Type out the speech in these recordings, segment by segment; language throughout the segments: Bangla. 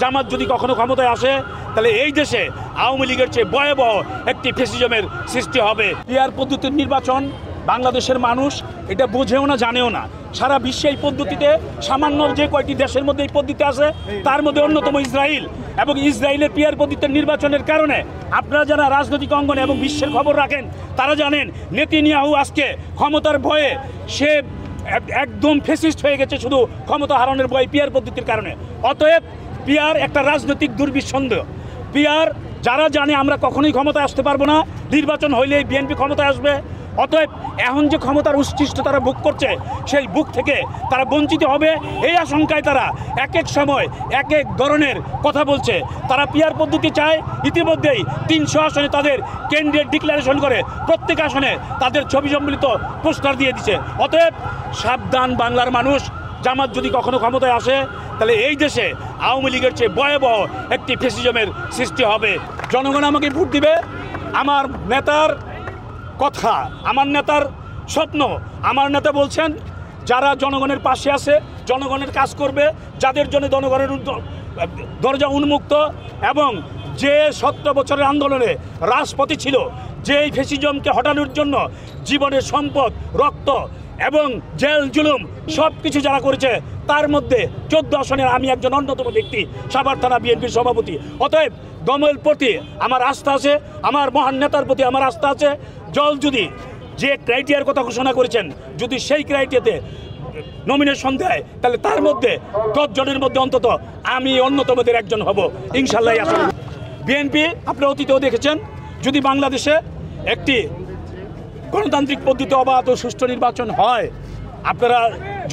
জামাত যদি কখনো ক্ষমতায় আসে তাহলে এই দেশে আওয়ামী লীগের চেয়ে ভয়াবহ একটি ফ্যাসিজমের সৃষ্টি হবে। পিআর পদ্ধতির নির্বাচন বাংলাদেশের মানুষ এটা বোঝেও না, জানেও না। সারা বিশ্বে এই পদ্ধতিতে সামান্য যে কয়টি দেশের মধ্যে এই পদ্ধতি আছে তার মধ্যে অন্যতম ইসরায়েল। এবং ইসরায়েলের পিআর পদ্ধতির নির্বাচনের কারণে আপনারা যারা রাজনৈতিক অঙ্গনে এবং বিশ্বের খবর রাখেন তারা জানেন নেতানিয়াহু আজকে ক্ষমতার ভয়ে সে একদম ফ্যাসিস্ট হয়ে গেছে শুধু ক্ষমতা হারানোর ভয়ে পিআর পদ্ধতির কারণে। অতএব পিআর একটা রাজনৈতিক দুর্বিসন্ধ। পিআর যারা জানে আমরা কখনোই ক্ষমতায় আসতে পারবো না, নির্বাচন হইলেই বিএনপি ক্ষমতায় আসবে। অতএব এখন যে ক্ষমতার উচ্ছিষ্ট তারা ভোগ করছে সেই ভোগ থেকে তারা বঞ্চিত হবে এই আশঙ্কায় তারা এক এক সময় এক এক ধরনের কথা বলছে। তারা পিআর পদ্ধতি চায়। ইতিমধ্যেই 300 আসনে তাদের ক্যান্ডিডেট ডিক্লারেশন করে প্রত্যেক আসনে তাদের ছবি সম্মিলিত পোস্টার দিয়ে দিচ্ছে। অতএব সাবধান বাংলার মানুষ, জামাত যদি কখনো ক্ষমতায় আসে তাহলে এই দেশে আওয়ামী লীগের চেয়ে ভয়াবহ একটি ফ্যাসিজমের সৃষ্টি হবে। জনগণ আমাকে ভোট দিবে। আমার নেতার কথা, আমার নেতার স্বপ্ন, আমার নেতা বলছেন যারা জনগণের পাশে আছে, জনগণের কাজ করবে, যাদের জন্য জনগণের দরজা উন্মুক্ত এবং যে 17 বছরের আন্দোলনে রাজপথে ছিল, যে এই ফ্যাসিজমকে হটানোর জন্য জীবনের সম্পদ, রক্ত এবং জেল জুলুম সব কিছু যারা করেছে তার মধ্যে 14 আসনের আমি একজন অন্যতম ব্যক্তি, সাভার থানা বিএনপির সভাপতি। অতএব দমের প্রতি আমার আস্থা আছে, আমার মহান নেতার প্রতি আমার আস্থা আছে। জল যদি যে ক্রাইটেরিয়ার কথা ঘোষণা করেছেন যদি সেই ক্রাইটেরিয়াতে নমিনেশন দেয় তাহলে তার মধ্যে 10 জনের মধ্যে অন্তত আমি অন্যতমদের একজন হব ইনশাল্লাহ। আসলে বিএনপি আপনারা অতীতেও দেখেছেন, যদি বাংলাদেশে একটি গণতান্ত্রিক পদ্ধতিতে অবাধ ও সুষ্ঠু নির্বাচন হয়, আপনারা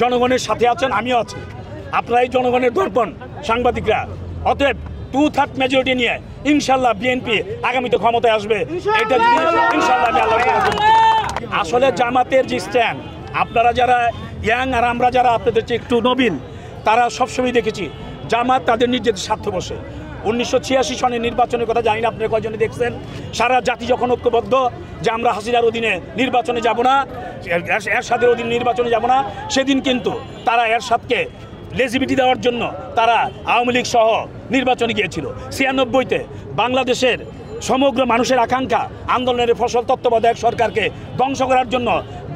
জনগণের সাথে আছেন, আমিও আছি। আপনারা এই জনগণের দর্পণ সাংবাদিকরা। অতএব 2/3 মেজরিটি নিয়ে ইনশাল্লাহ বিএনপি আগামীতে ক্ষমতায় আসবে। এটা ইনশাল্লাহ আমি আল্লাহ। আসলে জামাতের যে স্ট্যান্ড, আপনারা যারা ইয়াং আর আমরা যারা আপনাদের চেয়ে একটু নবীন তারা সবসময় দেখেছি জামাত তাদের নিজেদের স্বার্থ বসে। 1986 সনের নির্বাচনের কথা জানি না আপনারা কয়জনে দেখছেন। সারা জাতি যখন ঐক্যবদ্ধ যে আমরা হাসিনার অধীনে নির্বাচনে যাব না, এরশাদের অধীনে নির্বাচনে যাব না, সেদিন কিন্তু তারা এরশাদকে লেজিবিলিটি দেওয়ার জন্য তারা আওয়ামী লীগ সহ নির্বাচনে গিয়েছিল। 96-তে বাংলাদেশের সমগ্র মানুষের আকাঙ্ক্ষা আন্দোলনের ফসল তত্ত্বাবধায়ক সরকারকে ধ্বংস করার জন্য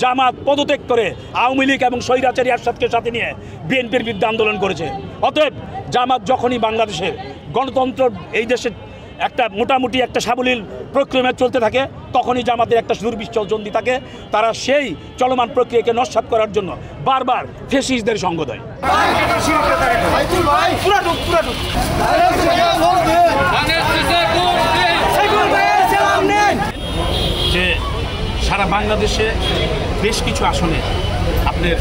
জামাত পদত্যাগ করে আওয়ামী লীগ এবং স্বৈরাচারী এরশাদকে সাথে নিয়ে বিএনপির বিরুদ্ধে আন্দোলন করেছে। অতএব জামাত যখনই বাংলাদেশের গণতন্ত্র এই দেশে একটা মোটামুটি একটা সাবলীল প্রক্রিয়া চলতে থাকে তখনই জামাতের একটা দুর্বিসন্ধি থাকে। তারা সেই চলমান প্রক্রিয়াকে নস্যাৎ করার জন্য বারবার ফ্যাসিস্টদের সঙ্গ দেয়। যে সারা বাংলাদেশে বেশ কিছু আসনে আপনার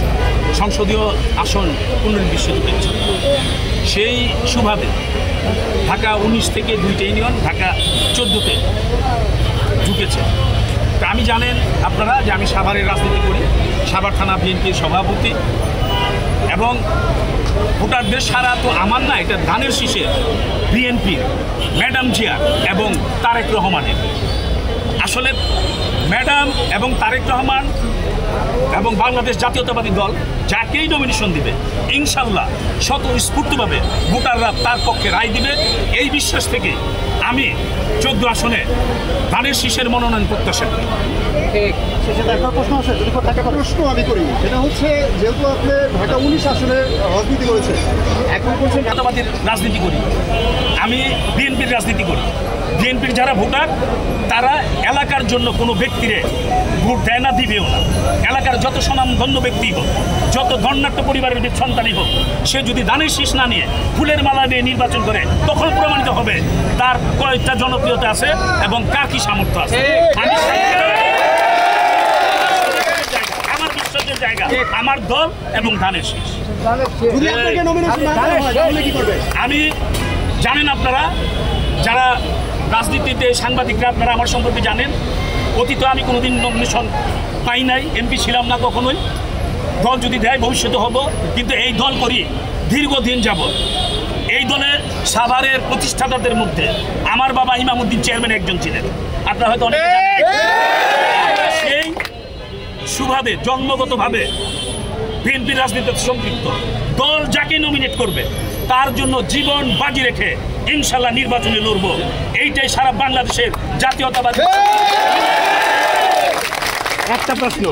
সংসদীয় আসন পুনর্নির্বাচিত হয়েছে, সেই সুবাদে ঢাকা 19 থেকে 2টা ইউনিয়ন ঢাকা 14তে ঢুকেছে। তা আমি জানেন আপনারা যে আমি সাভারের রাজনীতি করি, সাভার থানা বিএনপির সভাপতি, এবং ভোটারদের সারা তো আমার না, এটা ধানের শীষে বিএনপির ম্যাডাম জিয়া এবং তারেক রহমানের। আসলে ম্যাডাম এবং তারেক রহমান এবং বাংলাদেশ জাতীয়তাবাদী দল যাকেই নমিনেশন দিবে ইনশাল্লাহ স্বতঃস্ফূর্তভাবে ভোটাররা তার পক্ষে রায় দিবে। এই বিশ্বাস থেকে আমি 14 আসনে ধানের শীষের মনোনয়ন প্রত্যাশা করি। একটা প্রশ্ন আছে, প্রশ্ন আমি করি, সেটা হচ্ছে যেহেতু আপনি ঢাকা 19 আসনে রাজনীতি করেছেন, এখন বলছেন জাতীয়তাবাদীর রাজনীতি করি, আমি বিএনপির রাজনীতি করি। বিএনপির যারা ভোটার তারা এলাকার জন্য কোনো ব্যক্তিরে ভোট দেয় না, দিবেও না। এলাকার যত স্বনামধন্য ব্যক্তি হোক, যত ধন্যাঢ্য পরিবারের সন্তানই হোক, সে যদি ধানের শীষ না নিয়ে ফুলের মালা নিয়ে নির্বাচন করে তখন প্রমাণিত হবে তার কয়েকটা জনপ্রিয়তা আছে এবং কার কি সামর্থ্য আছে। আমার বিশ্বাসের জায়গা আমার দল এবং ধানের শীষ। আমি জানেন আপনারা যারা রাজনীতিতে সাংবাদিকরা আপনারা আমার সম্পর্কে জানেন, অতীতে আমি কোনোদিন নমিনেশন পাই নাই, এমপি ছিলাম না কখনোই। দল যদি দেয় ভবিষ্যতে হব, কিন্তু এই দল করি দীর্ঘদিন যাবত। এই দলের সাভারের প্রতিষ্ঠাতাদের মধ্যে আমার বাবা ইমামউদ্দিন চেয়ারম্যান একজন ছিলেন, আপনারা হয়তো অনেকে জানেন। সেই সুভাবে জন্মগতভাবে বিএনপির রাজনীতিতে সম্পৃক্ত। দল যাকে নমিনেট করবে তার জন্য জীবন বাজি রেখে ইনশাল্লাহ নির্বাচনে লড়ব। এইটাই সারা বাংলাদেশের জাতীয়তাবাদী। একটা প্রশ্ন,